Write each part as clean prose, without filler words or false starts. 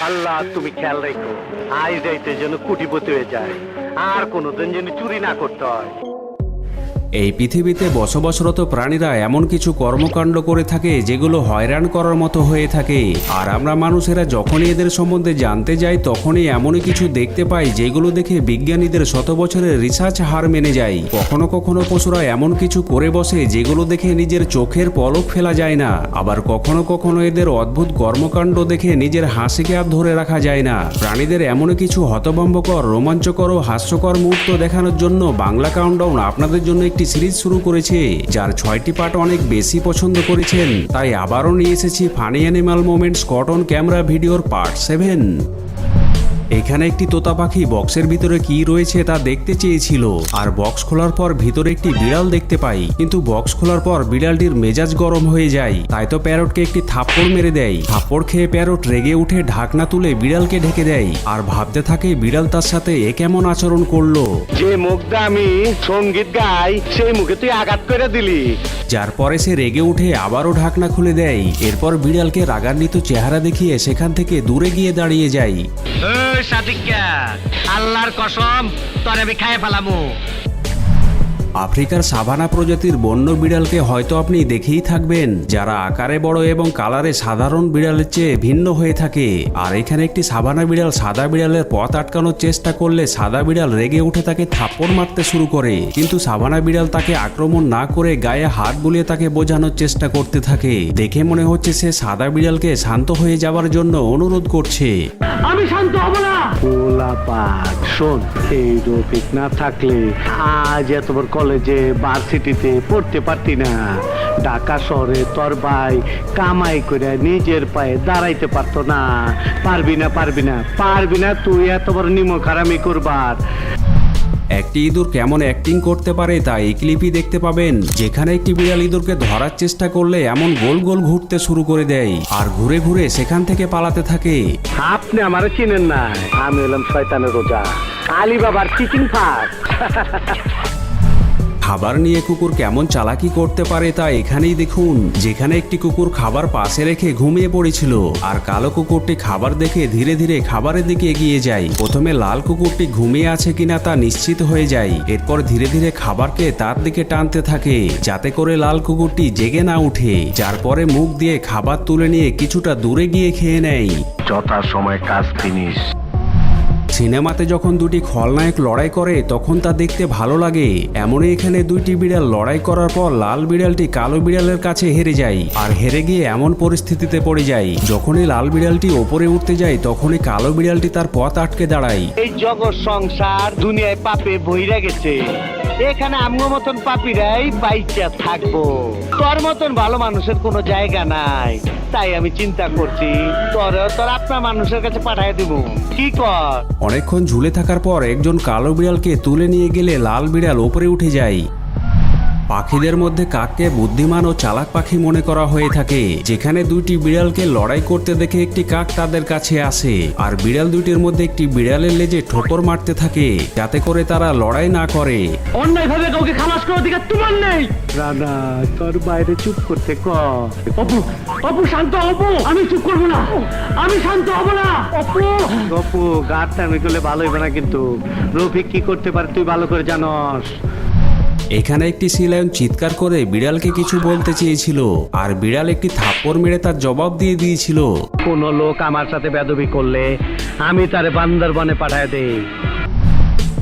আল্লাহ তুমি খেয়াল রেখো, আজ যাইতে যেন কোটিপতি হয়ে যায়, আর কোনোদিন যেন চুরি না করতে হয়। এই পৃথিবীতে বসবাসরত প্রাণীরা এমন কিছু কর্মকাণ্ড করে থাকে যেগুলো হয়রান করার মতো হয়ে থাকে, আর আমরা মানুষেরা যখনই এদের সম্বন্ধে জানতে যাই তখনই এমনই কিছু দেখতে পাই যেগুলো দেখে বিজ্ঞানীদের শত বছরের রিসার্চ হার মেনে যায়। কখনো কখনো পশুরা এমন কিছু করে বসে যেগুলো দেখে নিজের চোখের পলক ফেলা যায় না, আবার কখনো কখনো এদের অদ্ভুত কর্মকাণ্ড দেখে নিজের হাসিকে আর ধরে রাখা যায় না। প্রাণীদের এমন কিছু হতভম্বকর, রোমাঞ্চকর ও হাস্যকর মুহূর্ত দেখানোর জন্য বাংলা কাউন্টডাউন আপনাদের জন্য একটি সিরিজ শুরু করেছে, যার 6টি পার্ট অনেক বেশি পছন্দ করেছেন। তাই আবারও নিয়ে এসেছি funny animal moments caught on camera ভিডিওর পার্ট 7। এখানে একটি তোতা পাখি বক্সের ভিতরে কি রয়েছে তা দেখতে চেয়েছিল, আর বক্স খোলার পর ভিতরে একটি বিড়াল দেখতে পাই, কিন্তু বক্স খোলার পর বিড়ালটির মেজাজ গরম হয়ে যায়। তাই তো প্যারটকে একটি থাপ্পড় মেরে দেয়। থাপ্পড় খেয়ে প্যারট রেগে উঠে ঢাকনা তুলে বিড়ালকে ঢেকে দেয়, আর ভাবতে থাকে বিড়াল তার সাথে এ কেমন আচরণ করলো। যে মুখটা আমি সঙ্গীত গাই সেই মুখে তুই আঘাত করে দিলি। যার পরে সে রেগে উঠে আবারও ঢাকনা খুলে দেয়। এরপর বিড়ালকে রাগান্বিত চেহারা দেখিয়ে সেখান থেকে দূরে গিয়ে দাঁড়িয়ে যায়। আল্লাহর কসম তোরে আমি খাইয়ে ফেলামু। আফ্রিকার সাভানা প্রজাতির বন্য বিড়ালকে হয়তো আপনি দেখেই থাকবেন, যারা আকারে বড় এবং কালারে সাধারণ বিড়ালের চেয়ে ভিন্ন হয়ে থাকে। আর এখানে একটি সাভানা বিড়াল সাদা বিড়ালের পথ আটকানোর চেষ্টা করলে সাদা বিড়াল রেগে উঠে তাকে থাপ্পড় মারতে শুরু করে, কিন্তু সাভানা বিড়াল তাকে আক্রমণ না করে গায়ে হাত বুলিয়ে তাকে বোঝানোর চেষ্টা করতে থাকে। দেখে মনে হচ্ছে সে সাদা বিড়ালকে শান্ত হয়ে যাওয়ার জন্য অনুরোধ করছে। আমি শান্ত হব না। গোলাপাট শোন, এই রফিক না থাকলে আজ এতবার কলেজে ভার্সিটিতে পড়তে পারতি না। ঢাকা শহরে তোর ভাই কামাই করে নিজের পায়ে দাঁড়াইতে পারতো না। পারবি না, পারবি না, পারবি না তুই এত বড় নিমক হারামি করবার। একটি ইঁদুর কেমন অ্যাক্টিং করতে পারে তা এই ক্লিপই দেখতে পাবেন, যেখানে একটি বিড়াল ইঁদুরকে ধরার চেষ্টা করলে এমন গোল গোল ঘুরতে শুরু করে দেয়, আর ঘুরে ঘুরে সেখান থেকে পালাতে থাকে। আপনি আমারে চিনেন না, আমি হলাম শয়তানের রোজা, আলী বাবার চিকেন ফাট। খাবার নিয়ে কুকুর কেমন চালাকি করতে পারে তা এখানেই দেখুন, যেখানে একটি কুকুর খাবার পাশে রেখে ঘুমিয়ে পড়েছিল, আর কালো কুকুরটি খাবার দেখে ধীরে ধীরে খাবারের দিকে এগিয়ে যায়। প্রথমে লাল কুকুরটি ঘুমিয়ে আছে কিনা তা নিশ্চিত হয়ে যায়, এরপর ধীরে ধীরে খাবারকে তার দিকে টানতে থাকে যাতে করে লাল কুকুরটি জেগে না উঠে, যার পরে মুখ দিয়ে খাবার তুলে নিয়ে কিছুটা দূরে গিয়ে খেয়ে নেয়। যথা সময় কাজ ফিনিশ। সিনেমাতে যখন দুটি খলনায়ক লড়াই করে তখন তা দেখতে ভালো লাগে, এমনই এখানে দুইটি বিড়াল লড়াই করার পর লাল বিড়ালটি কালো বিড়ালের কাছে হেরে যায়, আর হেরে গিয়ে এমন পরিস্থিতিতে পড়ে যায় যখনই লাল বিড়ালটি ওপরে উঠতে যায় তখনই কালো বিড়ালটি তার পথ আটকে দাঁড়ায়। এই জগৎ সংসার দুনিয়ায় পাপে বইরা গেছে, এখানে আমগো মতন পাপিরাই বাইচা থাকবো। তোর মতন ভালো মানুষের কোনো জায়গা নাই, তাই আমি চিন্তা করছি তোর আপনার মানুষের কাছে পাঠাই দিব। কি কর? অনেকক্ষণ ঝুলে থাকার পর একজন কালো বিড়ালকে তুলে নিয়ে গেলে লাল বিড়াল ওপরে উঠে যায়। পাখিদের মধ্যে কাককে বুদ্ধিমান ও চালাক পাখি মনে করা হয়ে থাকে, যেখানে দুইটি বিড়ালকে লড়াই করতে দেখে একটি কাক তাদের কাছে আসে, আর বিড়াল দুইটির মধ্যে একটি বিড়ালের লেজে ঠোকর মারতে থাকে যাতে করে তারা লড়াই না করে। অন্যায়ভাবে কাউকে খালাস করার অধিকার তোমার নেই। রানা তোর বাইরে চুপ করতে কর। অপু, অপু শান্ত। অপু আমি চুপ করবো না, আমি শান্ত হব না। অপু, অপু গাড় টানি করলে ভালো হবে না, কিন্তু রফিক কি করতে পারে তুই ভালো করে জানস। এখানে একটি শিলায়ন চিৎকার করে বিড়ালকে কিছু বলতে চেয়েছিল, আর বিড়াল একটি থাপ্পড় মেরে তার জবাব দিয়ে দিয়েছিল। কোন লোক আমার সাথে বেদবি করলে আমি তারে বান্দরবনে পাঠায় দেই।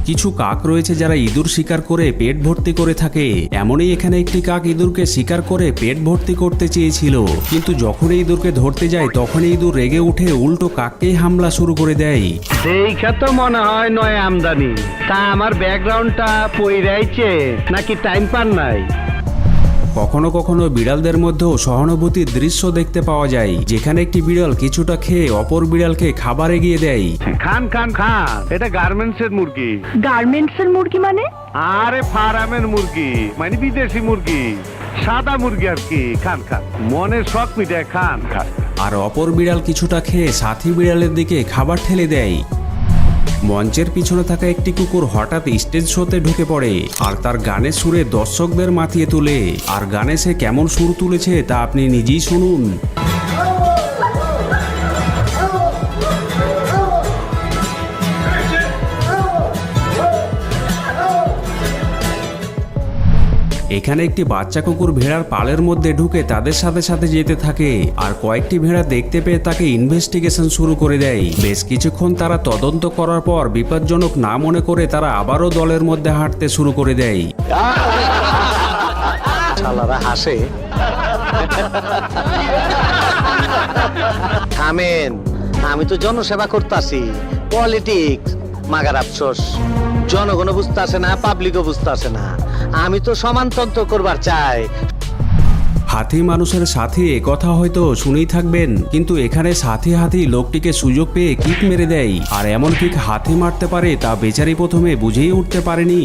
কিছু কাক রয়েছে যারা ইঁদুর শিকার করে পেট ভর্তি করে থাকে, এমনই এখানে একটি কাক ইঁদুরকে শিকার করে পেট ভর্তি করতে চেয়েছিল, কিন্তু যখনই ইঁদুরকে ধরতে যায় তখনই ইঁদুর রেগে উঠে উল্টো কাককেই হামলা শুরু করে দেয়। দেখা তো মনে হয় নয় আমদানি, তা আমার ব্যাকগ্রাউন্ডটা পইরাইছে নাকি টাইম পান নাই। কখনো কখনো বিড়ালদের মধ্যেও সহানুভূতির দৃশ্য দেখতে পাওয়া যায়, যেখানে একটি বিড়াল কিছুটা খেয়ে অপর বিড়ালকে খাবার এগিয়ে দেয়। খান খান খান, এটা গার্মেন্টস এর মুরগি। গার্মেন্টস এর মুরগি মানে? আরে ফার্মের মুরগি, মানে বিদেশি মুরগি, সাদা মুরগি আর কি। খান খান, মনের শখ মিটায় খান খান। আর অপর বিড়াল কিছুটা খেয়ে সাথী বিড়ালের দিকে খাবার ঠেলে দেয়। মঞ্চের পিছনে থাকা একটি কুকুর হঠাৎ স্টেজ শোতে ঢুকে পড়ে, আর তার গানের সুরে দর্শকদের মাতিয়ে তোলে। আর গানে সে কেমন সুর তুলেছে তা আপনি নিজেই শুনুন। এখানে একটি বাচ্চা কুকুর ভেড়ার পালের মধ্যে ঢুকে তাদের সাথে সাথে যেতে থাকে আর কয়েকটি ভেড়া দেখতে পেয়ে তাকে ইনভেস্টিগেশন শুরু করে দেয়। বেশ কিছুক্ষণ তারা তদন্ত করার পর বিপজ্জনক না মনে করে তারা আবারও দলের মধ্যে হাঁটতে শুরু করে দেয়। শালারা হাসে। থামেন, আমি তো জনসেবা করতাছি, পলিটিক্স মাগার আফসোস। জনগণও বুঝতে আসে না, পাবলিকও বুঝতে আসে না। আমি তো সমানতন্ত্র করবার চাই। হাতি মানুষের সাথে কথা হয়তো শুনেই থাকবেন, কিন্তু এখানে সাথী হাতি লোকটিকে সুযোগ পেয়ে কিক মেরে দেয়। আর এমন কিক হাতি মারতে পারে তা বেচারি প্রথমে বুঝেই উঠতে পারেনি।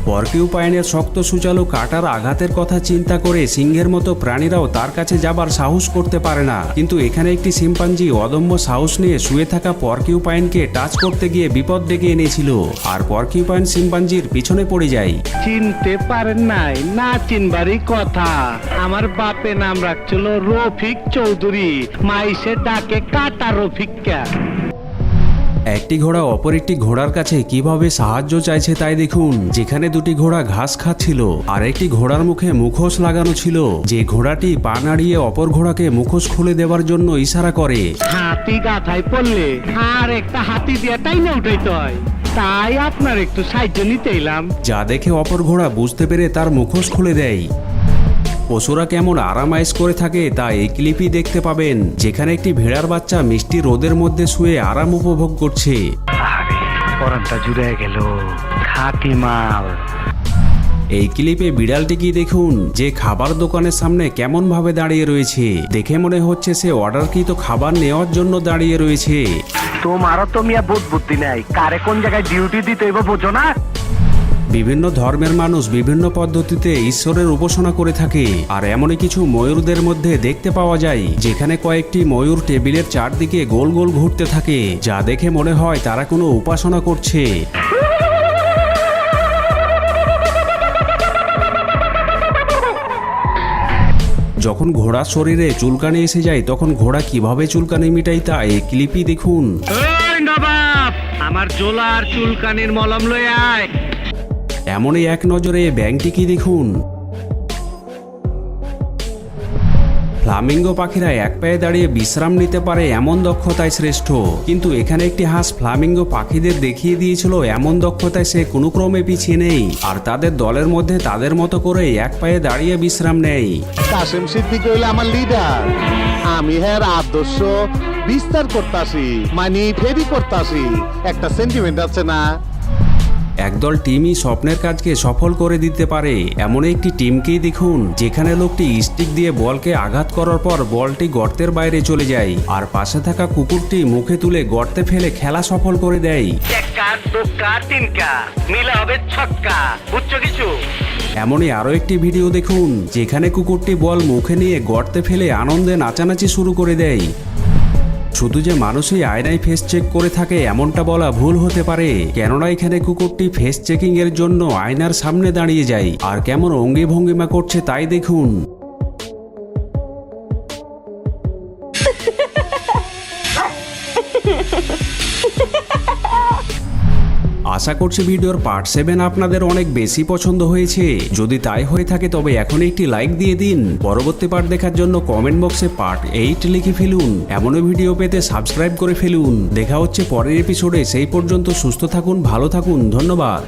পর্কিউপাইনের শক্ত সুচালু কাটার আঘাতের কথা চিন্তা করে সিংহের মতো প্রাণীরাও তার কাছে যাবার সাহস করতে পারে না, কিন্তু এখানে একটি শিম্পাঞ্জি অদম্য সাহস নিয়ে শুয়ে থাকা পর্কিউপাইনকে টাচ করতে গিয়ে বিপদ ডেকে এনেছিল, আর পর্কিউপাইন শিম্পাঞ্জির পিছনে পড়ে যায়। চিনতে পারেন নাই? না চিনবারই কথা। আমার বাপে নাম রাখছিল রফিক চৌধুরী, মাইসে ডাকে কাটা রফিকা। একটি ঘোড়া অপর একটি ঘোড়ার কাছে কিভাবে সাহায্য চাইছে তাই দেখুন। যেখানে দুটি ঘোড়া ঘাস খাচ্ছিল আর একটি ঘোড়ার মুখে মুখোশ লাগানো ছিল, যে ঘোড়াটি পা নাড়িয়ে অপর ঘোড়াকে মুখোশ খুলে দেওয়ার জন্য ইশারা করে। হাতি গাথায় পড়লে আর একটা হাতি দিয়ে টাইনা উঠাইতে হয়, তাই আপনার একটু সাহায্য নিতে এলাম। যা দেখে অপর ঘোড়া বুঝতে পেরে তার মুখোশ খুলে দেয়। পশুরা কেমন আরামাইশ করে থাকে তা এই ক্লিপই দেখতে পাবেন, যেখানে একটি ভেড়ার বাচ্চা মিষ্টি রোদের মধ্যে শুয়ে আরাম উপভোগ করছে। পরানটা জুড়ে গেল, খাঁটি মাল। এই ক্লিপে বিড়ালটিকে দেখুন, যে খাবার দোকানের সামনে কেমন ভাবে দাঁড়িয়ে রয়েছে। দেখে মনে হচ্ছে সে অর্ডারকৃত খাবার নেওয়ার জন্য দাঁড়িয়ে রয়েছে। তোমারও তো মিয়া বোধ বুদ্ধি নাই, কারে কোন জায়গায় ডিউটি দিতে হইব বোঝো না? বিভিন্ন ধর্মের মানুষ বিভিন্ন পদ্ধতিতে ঈশ্বরের উপাসনা করে থাকে, আর এমনই কিছু ময়ূরদের মধ্যে দেখতে পাওয়া যায় যেখানে কয়েকটি ময়ূর টেবিলের চারদিকে গোল গোল ঘুরতে থাকে, যা দেখে মনে হয় তারা কোনো উপাসনা করছে। যখন ঘোড়ার শরীরে চুলকানি এসে যায় তখন ঘোড়া কিভাবে চুলকানি মিটায় তা এই ক্লিপই দেখুন। ওই নবাব, আমার জোলার চুলকানির মলম লয়ে আয়। এমনই এক নজরে ব্যাঙটিকে দেখুন। ফ্লামিঙ্গো পাখিরা এক পায়ে দাঁড়িয়ে বিশ্রাম নিতে পারে এমন দক্ষতায় শ্রেষ্ঠ, কিন্তু এখানে একটি হাঁস ফ্লামিঙ্গো পাখিদের দেখিয়ে দিয়েছিল এমন দক্ষতায় সে কোনো ক্রমে পিছিয়ে নেই, আর তাদের দলের মধ্যে তাদের মতো করে এক পায়ে দাঁড়িয়ে বিশ্রাম নেয়। কাশেম সিদ্দিক হইলে আমার লিডার, আমি হ্যাঁ আদর্শ বিস্তার করতাছি, মানে ফেরি করতাছি। একটা সেন্টিমেন্ট আছে না? একদল টিমই স্বপ্নের কাজকে সফল করে দিতে পারে এমন একটি টিমকেই দেখুন, যেখানে লোকটি স্টিক দিয়ে বলকে আঘাত করার পর বলটি গর্তের বাইরে চলে যায়, আর পাশে থাকা কুকুরটি মুখে তুলে গর্তে ফেলে খেলা সফল করে দেয়। এমনই আরো একটি ভিডিও দেখুন, যেখানে কুকুরটি বল মুখে নিয়ে গর্তে ফেলে আনন্দে নাচানাচি শুরু করে দেয়। শুধু যে মানুষই আয়নায় ফেস চেক করে থাকে এমনটা বলা ভুল হতে পারে, কেননা এখানে কুকুরটি ফেস চেকিং এর জন্য আয়নার সামনে দাঁড়িয়ে যায়, আর কেমন অঙ্গি ভঙ্গিমা করছে তাই দেখুন। আশা করছি ভিডিওর পার্ট 7 আপনাদের অনেক বেশি পছন্দ হয়েছে। যদি তাই হয়ে থাকে তবে এখন একটি লাইক দিয়ে দিন। পরবর্তী পার্ট দেখার জন্য কমেন্ট বক্সে পার্ট 8 লিখে ফেলুন। এমনই ভিডিও পেতে সাবস্ক্রাইব করে ফেলুন। দেখা হচ্ছে পরের এপিসোডে, সেই পর্যন্ত সুস্থ থাকুন, ভালো থাকুন, ধন্যবাদ।